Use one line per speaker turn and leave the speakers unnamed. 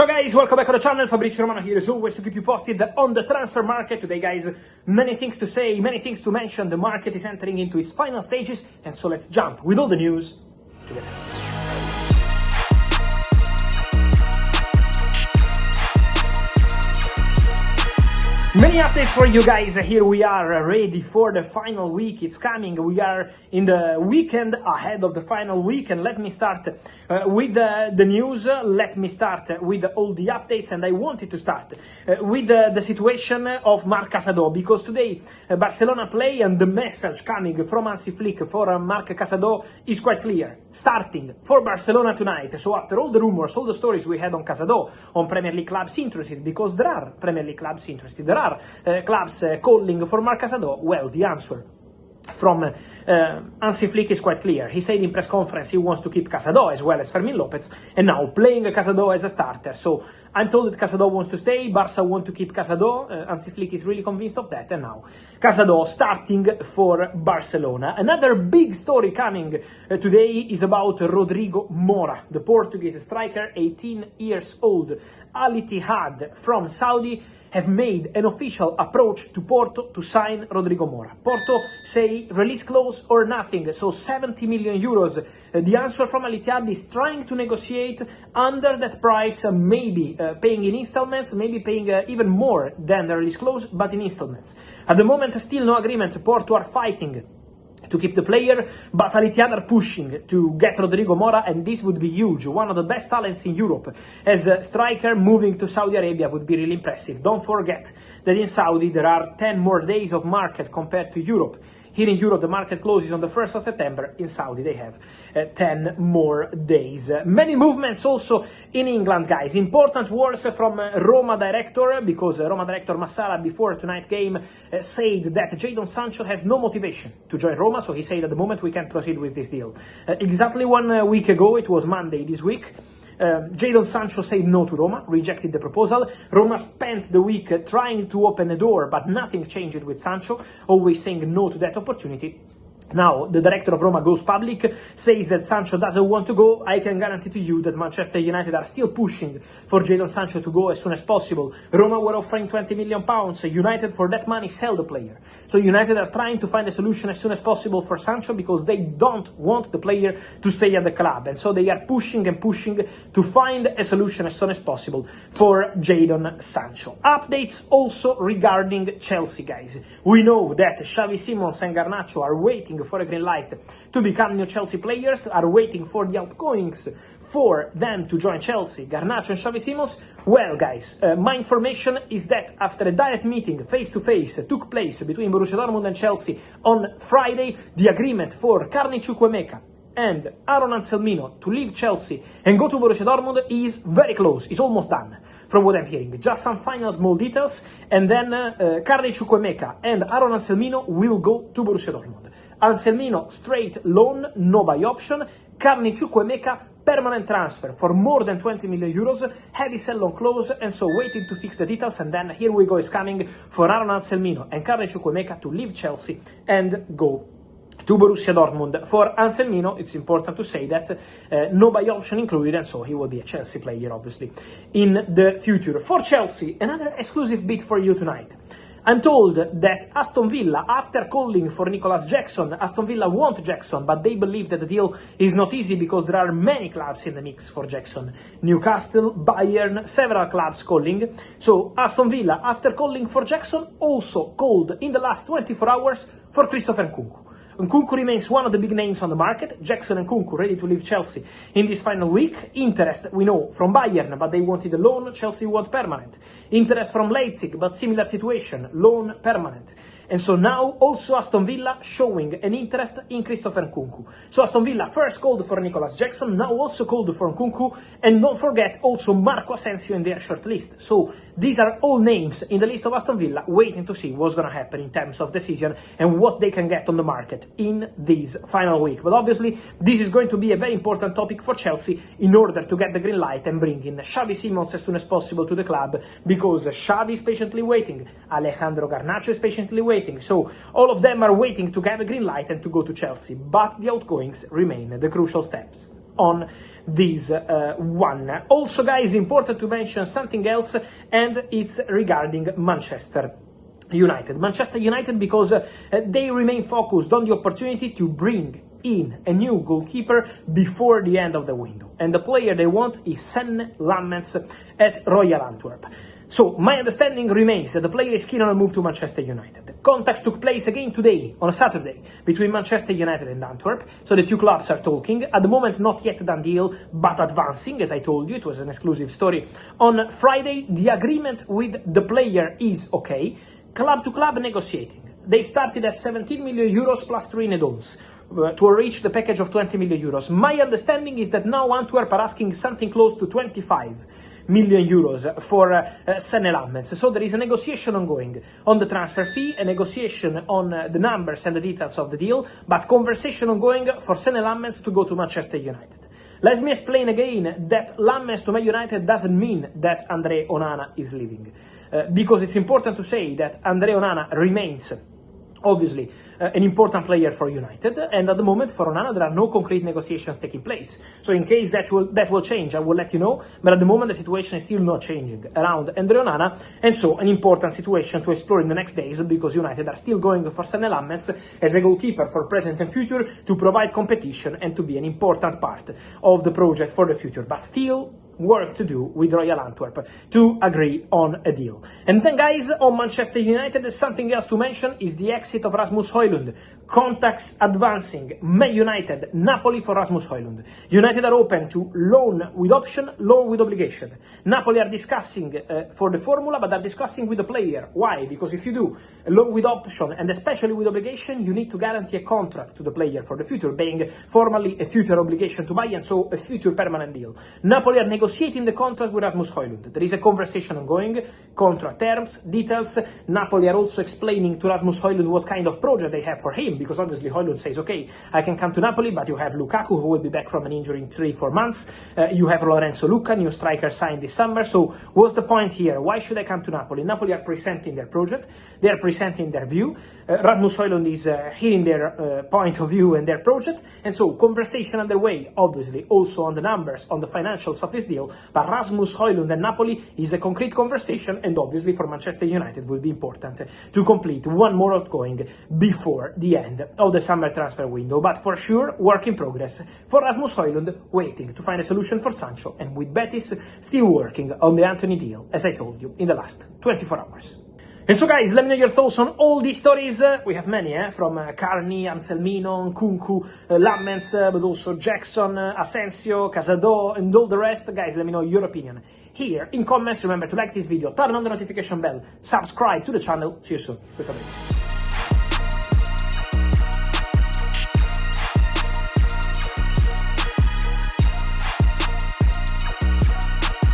Ciao guys, welcome back to the channel. Fabrizio Romano here as always to keep you posted on the transfer market. Today guys, many things to say, many things to mention. The market is entering into its final stages, and so let's jump with all the news together. Many updates for you guys. Here we are ready for the final week. It's coming. We are in the weekend ahead of the final week, and let me start with the news. Let me start with all the updates, and I wanted to start with the situation of Marc Casadò, because today Barcelona play, and the message coming from Hansi Flick for Marc Casadò is quite clear. Starting for Barcelona tonight. So after all the rumors, all the stories we had on Casadò, on Premier League clubs interested, because there are Premier League clubs interested, there are clubs calling for Marc Casadò, well, the answer from Hansi Flick is quite clear. He said in press conference he wants to keep Casadò as well as Fermin Lopez, and now playing Casadò as a starter. So I'm told that Casadò wants to stay, Barca want to keep Casadò, Hansi Flick is really convinced of that, and now Casadò starting for Barcelona. Another big story coming today is about Rodrigo Mora, the Portuguese striker, 18 years old. Al-Ittihad from Saudi have made an official approach to Porto to sign Rodrigo Mora. Porto say release clause or nothing, so 70 million euros. The answer from Al-Ittihad is trying to negotiate under that price, maybe paying in installments, maybe paying even more than the release clause, but in installments. At the moment, still no agreement. Porto are fighting to keep the player, but Al-Ittihad are pushing to get Rodrigo Mora, and this would be huge. One of the best talents in Europe as a striker moving to Saudi Arabia would be really impressive. Don't forget that in Saudi there are 10 more days of market compared to Europe. Here in Europe, the market closes on the 1st of September. In Saudi, they have 10 more days. Many movements also in England, guys. Important words from Roma director, because Roma director Massala, before tonight's game, said that Jadon Sancho has no motivation to join Roma, so he said at the moment we can't proceed with this deal. Exactly 1 week ago, it was Monday this week, Jadon Sancho said no to Roma, rejected the proposal. Roma spent the week trying to open a door, but nothing changed with Sancho, always saying no to that opportunity. Now, the director of Roma goes public, says that Sancho doesn't want to go. I can guarantee to you that Manchester United are still pushing for Jadon Sancho to go as soon as possible. Roma were offering £20 million. United, for that money, sell the player. So United are trying to find a solution as soon as possible for Sancho, because they don't want the player to stay at the club. And so they are pushing and pushing to find a solution as soon as possible for Jadon Sancho. Updates also regarding Chelsea, guys. We know that Xavi Simons and Garnacho are waiting for a green light to become new Chelsea players, are waiting for the outgoings for them to join Chelsea, Garnacho and Xavi Simons. Well, guys, my information is that after a direct meeting face-to-face took place between Borussia Dortmund and Chelsea on Friday, the agreement for Carney and Aaron Anselmino to leave Chelsea and go to Borussia Dortmund is very close, is almost done, from what I'm hearing. Just some final small details, and then Carney and Aaron Anselmino will go to Borussia Dortmund. Anselmino straight loan, no buy option. Carney permanent transfer for more than 20 million euros, heavy sell-on clause, and so waiting to fix the details. And then here we go is coming for Aaron Anselmino and Carney to leave Chelsea and go to Borussia Dortmund. For Anselmino, it's important to say that no buy option included, and so he will be a Chelsea player, obviously, in the future. For Chelsea, another exclusive bit for you tonight. I'm told that Aston Villa, after calling for Nicolas Jackson, Aston Villa want Jackson, but they believe that the deal is not easy because there are many clubs in the mix for Jackson. Newcastle, Bayern, several clubs calling. So Aston Villa, after calling for Jackson, also called in the last 24 hours for Christopher Nkunku. Nkunku remains one of the big names on the market. Jackson and Nkunku ready to leave Chelsea in this final week. Interest, we know, from Bayern, but they wanted a loan. Chelsea want permanent. Interest from Leipzig, but similar situation, loan, permanent. And so now also Aston Villa showing an interest in Christopher Nkunku. So Aston Villa first called for Nicolas Jackson, now also called for Nkunku, and don't forget also Marco Asensio in their short list. So these are all names in the list of Aston Villa, waiting to see what's going to happen in terms of decision and what they can get on the market in this final week. But obviously this is going to be a very important topic for Chelsea in order to get the green light and bring in Xavi Simons as soon as possible to the club, because Xavi is patiently waiting, Alejandro Garnacho is patiently waiting. So all of them are waiting to get a green light and to go to Chelsea, but the outgoings remain the crucial steps on this one. Also, guys, important to mention something else, and it's regarding Manchester United. Manchester United, because they remain focused on the opportunity to bring in a new goalkeeper before the end of the window. And the player they want is Senne Lammens at Royal Antwerp. So my understanding remains that the player is keen on a move to Manchester United. The contacts took place again today, on a Saturday, between Manchester United and Antwerp. So the two clubs are talking. At the moment, not yet a done deal, but advancing. As I told you, it was an exclusive story. On Friday, the agreement with the player is okay. Club to club negotiating. They started at 17 million euros plus 3 add-ons to reach the package of 20 million euros. My understanding is that now Antwerp are asking something close to 25 million euros for Senne Lammens. So there is a negotiation ongoing on the transfer fee, a negotiation on the numbers and the details of the deal, but conversation ongoing for Senne Lammens to go to Manchester United. Let me explain again that Lammens to Man United doesn't mean that Andre Onana is leaving. Because it's important to say that Andre Onana remains, obviously, an important player for United, and at the moment for Onana there are no concrete negotiations taking place. So in case that will change, I will let you know, but at the moment the situation is still not changing around Andre Onana, and so an important situation to explore in the next days, because United are still going for Senne Lammens as a goalkeeper for present and future, to provide competition and to be an important part of the project for the future, but still work to do with Royal Antwerp to agree on a deal. And then, guys, on Manchester United, something else to mention is the exit of Rasmus Højlund. Contacts advancing. Man United, Napoli for Rasmus Højlund. United are open to loan with option, loan with obligation. Napoli are discussing for the formula, but are discussing with the player. Why? Because if you do a loan with option, and especially with obligation, you need to guarantee a contract to the player for the future, being formally a future obligation to buy, and so a future permanent deal. Napoli are negotiating the contract with Rasmus Højlund. There is a conversation ongoing, contract terms, details. Napoli are also explaining to Rasmus Højlund what kind of project they have for him, because obviously Højlund says, okay, I can come to Napoli, but you have Lukaku, who will be back from an injury in 3-4 months. You have Lorenzo Luca, new striker signed this summer. So what's the point here? Why should I come to Napoli? Napoli are presenting their project. They are presenting their view. Rasmus Højlund is hearing their point of view and their project. And so conversation underway, obviously, also on the numbers, on the financials of this deal. But Rasmus Højlund and Napoli is a concrete conversation, and obviously for Manchester United will be important to complete one more outgoing before the end of the summer transfer window. But for sure, work in progress for Rasmus Højlund, waiting to find a solution for Sancho, and with Betis still working on the Antony deal, as I told you, in the last 24 hours. And so, guys, let me know your thoughts on all these stories. We have many, from Carney, Anselmino, Nkunku, Lammens, but also Jackson, Asensio, Casadó, and all the rest. Guys, let me know your opinion here in comments. Remember to like this video, turn on the notification bell, subscribe to the channel. See you soon with Fabrizio.